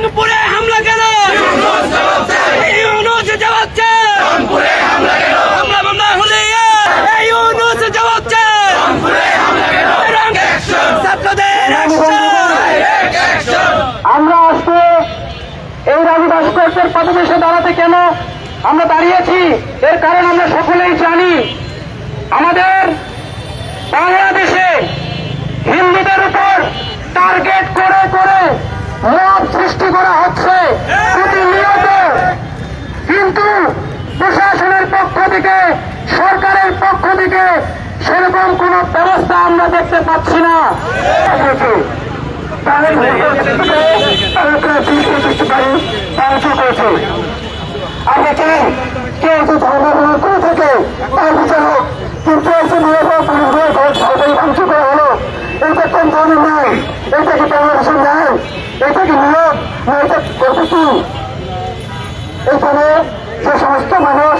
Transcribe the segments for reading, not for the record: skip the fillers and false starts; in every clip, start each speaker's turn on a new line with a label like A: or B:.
A: রংপুরে হামলা কেন? ইউনূস জবাব চাই। রংপুরে হামলা কেন? হামলা মামলা হলে ইউনূস জবাব চাই। রংপুরে হামলা কেন? ছাত্রদের
B: আমরা আজকে এই রাজু ভাস্কর্যের পাদদেশে দাঁড়াতে কেন আমরা দাঁড়িয়েছি, এর কারণ আমরা সকলেই জানি। আমাদের বাংলাদেশে হিন্দুদের উপর টার্গেট করে করে মব সৃষ্টি করা হচ্ছে প্রতিনিয়ত, কিন্তু প্রশাসনের পক্ষ থেকে, সরকারের পক্ষ থেকে সেরকম কোন ব্যবস্থা আমরা দেখতে পাচ্ছি না। আমরা চাই কেউ যে ধর্ম করে থাকে তার বিচার হোক, কিন্তু এসে নিরাপদ পুলিশদের ঘর সরকারি ভাঙচুর করা হলো, এটা কোন ধরনের নয়? এটা কি বাংলাদেশের নয়? এটা কি নিয়োগ না এটা করতে কি? এখানে যে সমস্ত মানুষ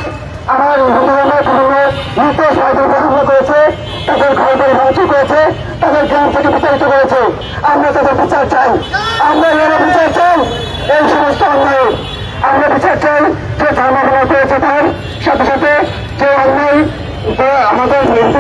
B: আমার হিন্দু ধর্মের বিভিন্ন নির্দেশ হামলা করেছে, তাদের ঘর বাড়ি ভাঙচুর করেছে, তাদের গ্রাম থেকে বিতাড়িত করেছে, আমরা তাদের বিচার চাই। আমরা এরা বিচার চাই এই সমস্ত অন্যায়। আমরা বিচার চাই যে ধর্ম করেছে তার সাথে সাথে যে অন্যায় আমাদের হিন্দু